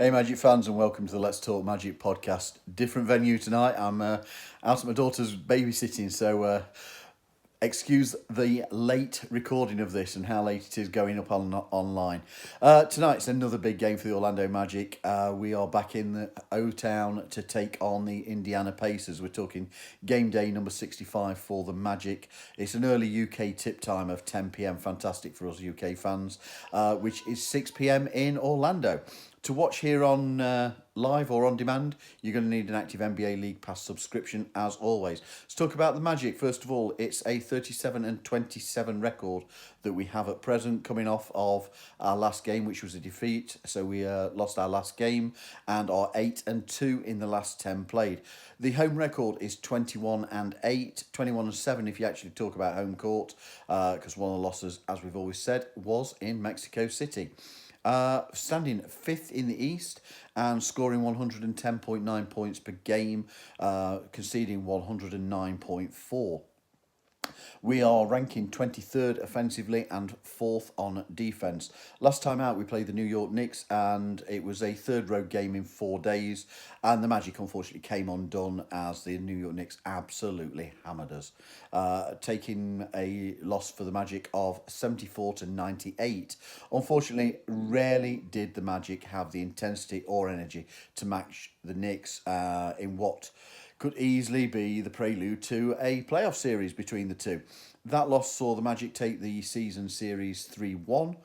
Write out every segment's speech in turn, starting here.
Hey Magic fans, and welcome to the Let's Talk Magic podcast. Different venue tonight. I'm out at my daughter's babysitting, so excuse the late recording of this and how late it is going up online. Tonight's another big game for the Orlando Magic. We are back in the O-Town to take on the Indiana Pacers. We're talking game day number 65 for the Magic. It's an early UK tip time of 10 p.m. Fantastic for us UK fans, which is 6 p.m. in Orlando. To watch here on live or on demand, you're going to need an active NBA League Pass subscription, as always. Let's talk about the Magic. First of all, it's a 37-27 record that we have at present, coming off of our last game, which was a defeat. So we lost our last game and are 8-2 in the last 10 played. The home record is 21-8, 21-7 if you actually talk about home court, because one of the losses, as we've always said, was in Mexico City. Standing fifth in the East and scoring 110.9 points per game, conceding 109.4. We are ranking 23rd offensively and 4th on defence. Last time out, we played the New York Knicks, and it was a third road game in 4 days. And the Magic, unfortunately, came undone as the New York Knicks absolutely hammered us, taking a loss for the Magic of 74-98. Unfortunately, rarely did the Magic have the intensity or energy to match the Knicks in what could easily be the prelude to a playoff series between the two. That loss saw the Magic take the season series 3-1.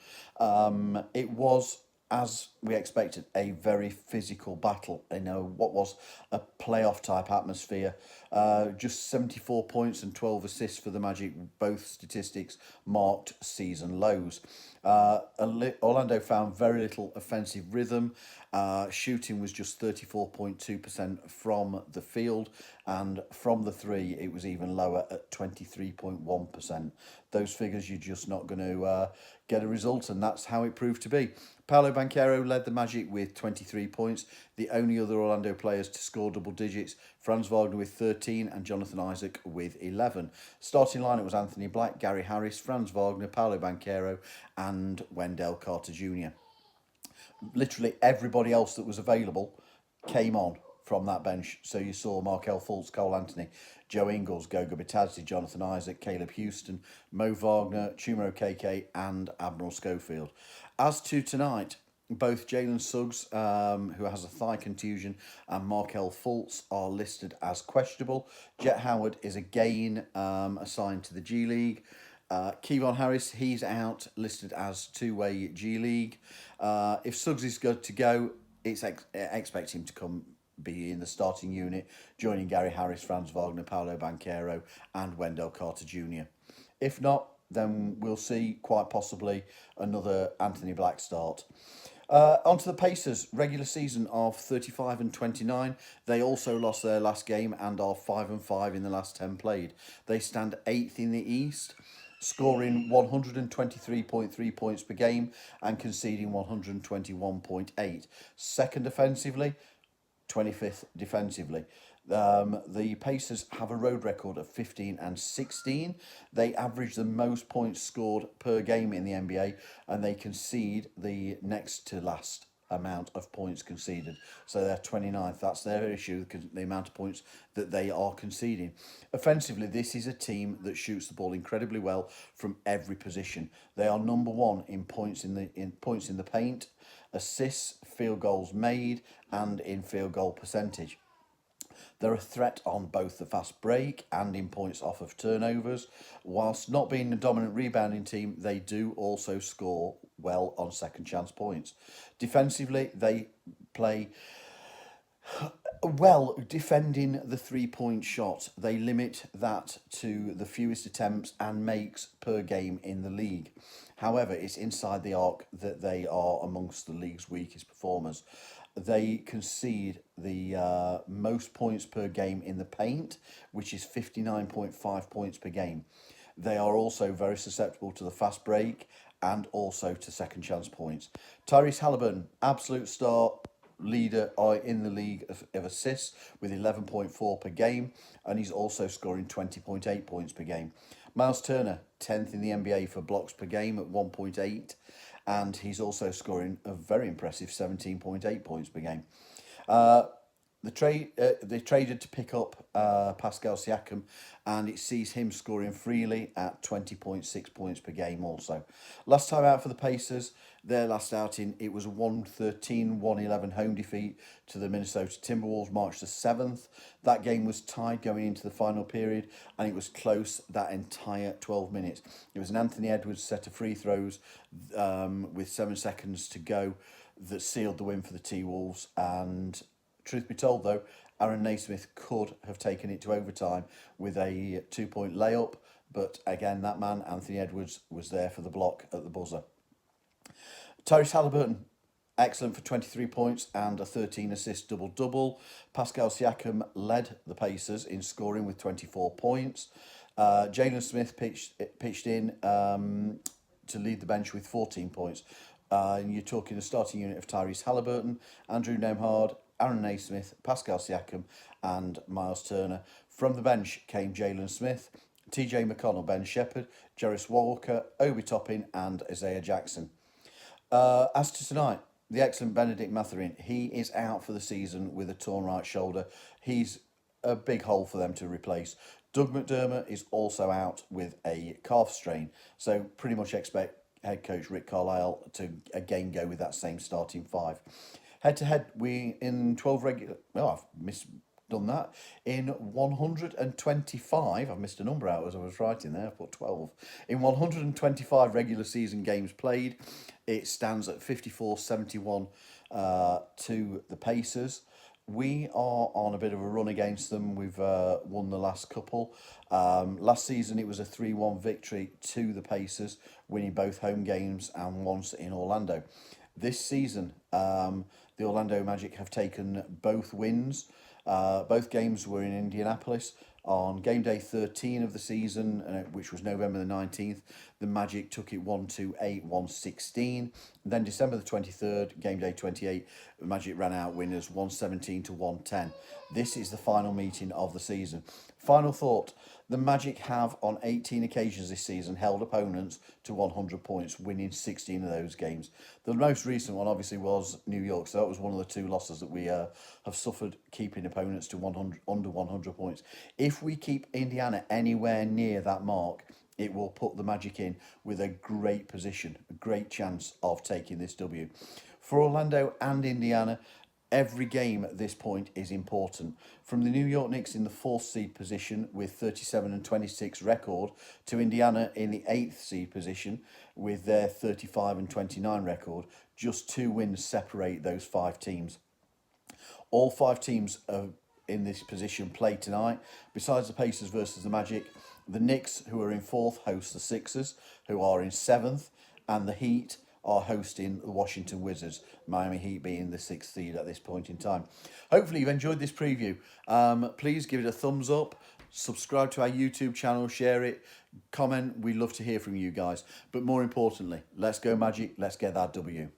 It was, as we expected, a very physical battle in what was a playoff type atmosphere. Just 74 points and 12 assists for the Magic, both statistics marked season lows. Orlando found very little offensive rhythm. Shooting was just 34.2% from the field, and from the three it was even lower at 23.1%. Those figures, you're just not going to get a result, and that's how it proved to be. Paolo Banchero led the Magic with 23 points, the only other Orlando players to score double digits, Franz Wagner with 13 and Jonathan Isaac with 11. Starting line, it was Anthony Black, Gary Harris, Franz Wagner, Paolo Banchero and Wendell Carter Jr. Literally everybody else that was available came on from that bench. So you saw Markelle Fultz, Cole Anthony, Joe Ingles, Goga Bitadze, Jonathan Isaac, Caleb Houston, Mo Wagner, Chuma Okeke and Admiral Schofield. As to tonight, both Jalen Suggs, who has a thigh contusion, and Markelle Fultz are listed as questionable. Jet Howard is again assigned to the G League. Kevon Harris, he's out, listed as two-way G League. If Suggs is good to go, expect him to be in the starting unit, joining Gary Harris, Franz Wagner, Paolo Banchero and Wendell Carter Jr. If not, then we'll see quite possibly another Anthony Black start. Onto the Pacers, regular season of 35-29. They also lost their last game and are 5-5 in the last 10 played. They stand 8th in the East, scoring 123.3 points per game and conceding 121.8. Second offensively, 25th defensively. The Pacers have a road record of 15-16. They average the most points scored per game in the NBA, and they concede the next to last amount of points conceded. So they're 29th. That's their issue, the amount of points that they are conceding. Offensively, this is a team that shoots the ball incredibly well from every position. They are number one in points in the paint, assists, field goals made, and in field goal percentage. They're a threat on both the fast break and in points off of turnovers. Whilst not being a dominant rebounding team, they do also score well on second chance points. Defensively, they play well defending the 3-point shot. They limit that to the fewest attempts and makes per game in the league. However, it's inside the arc that they are amongst the league's weakest performers. They concede the most points per game in the paint, which is 59.5 points per game. They are also very susceptible to the fast break and also to second chance points. Tyrese Halliburton, absolute star, leader in the league of assists with 11.4 per game, and he's also scoring 20.8 points per game. Miles Turner, 10th in the NBA for blocks per game at 1.8, and he's also scoring a very impressive 17.8 points per game. They traded to pick up Pascal Siakam, and it sees him scoring freely at 20.6 points per game also. Last time out for the Pacers, their last outing, it was a 113-111 home defeat to the Minnesota Timberwolves March the 7th. That game was tied going into the final period, and it was close that entire 12 minutes. It was an Anthony Edwards set of free throws with 7 seconds to go that sealed the win for the T-Wolves, and truth be told, though, Aaron Naismith could have taken it to overtime with a 2-point layup, but again, that man, Anthony Edwards, was there for the block at the buzzer. Tyrese Halliburton, excellent for 23 points and a 13-assist double-double. Pascal Siakam led the Pacers in scoring with 24 points. Jalen Smith pitched in to lead the bench with 14 points. And you're talking a starting unit of Tyrese Halliburton, Andrew Nembhard, Aaron Naismith, Pascal Siakam, and Miles Turner. From the bench came Jalen Smith, TJ McConnell, Ben Shepherd, Jarris Walker, Obi Toppin, and Isaiah Jackson. As to tonight, the excellent Benedict Mathurin, he is out for the season with a torn right shoulder. He's a big hole for them to replace. Doug McDermott is also out with a calf strain, so pretty much expect head coach Rick Carlisle to again go with that same starting five. Head to head, we in 12 regular. Oh, I've done that. In 125, I've missed a number out as I was writing there. I put 12. In 125 regular season games played, it stands at 54-71 to the Pacers. We are on a bit of a run against them. We've won the last couple. Last season, it was a 3-1 victory to the Pacers, winning both home games and once in Orlando. This season, the Orlando Magic have taken both wins. Both games were in Indianapolis. On game day 13 of the season, which was November the 19th, the Magic took it 128-116. Then December the 23rd, game day 28, the Magic ran out winners 117-110. This is the final meeting of the season. Final thought, the Magic have on 18 occasions this season held opponents to 100 points, winning 16 of those games. The most recent one obviously was New York, so that was one of the two losses that we have suffered, keeping opponents to 100 under 100 points. If we keep Indiana anywhere near that mark, it will put the Magic in with a great position, a great chance of taking this W. For Orlando and Indiana, every game at this point is important. From the New York Knicks in the 4th seed position with 37-26 record to Indiana in the 8th seed position with their 35-29 record, just 2 wins separate those 5 teams. All 5 teams in this position play tonight. Besides the Pacers versus the Magic, the Knicks, who are in 4th, host the Sixers, who are in 7th, and the Heat are hosting the Washington Wizards, Miami Heat being the 6th seed at this point in time. Hopefully you've enjoyed this preview. Please give it a thumbs up, subscribe to our YouTube channel, share it, comment. We'd love to hear from you guys. But more importantly, let's go Magic, let's get that W.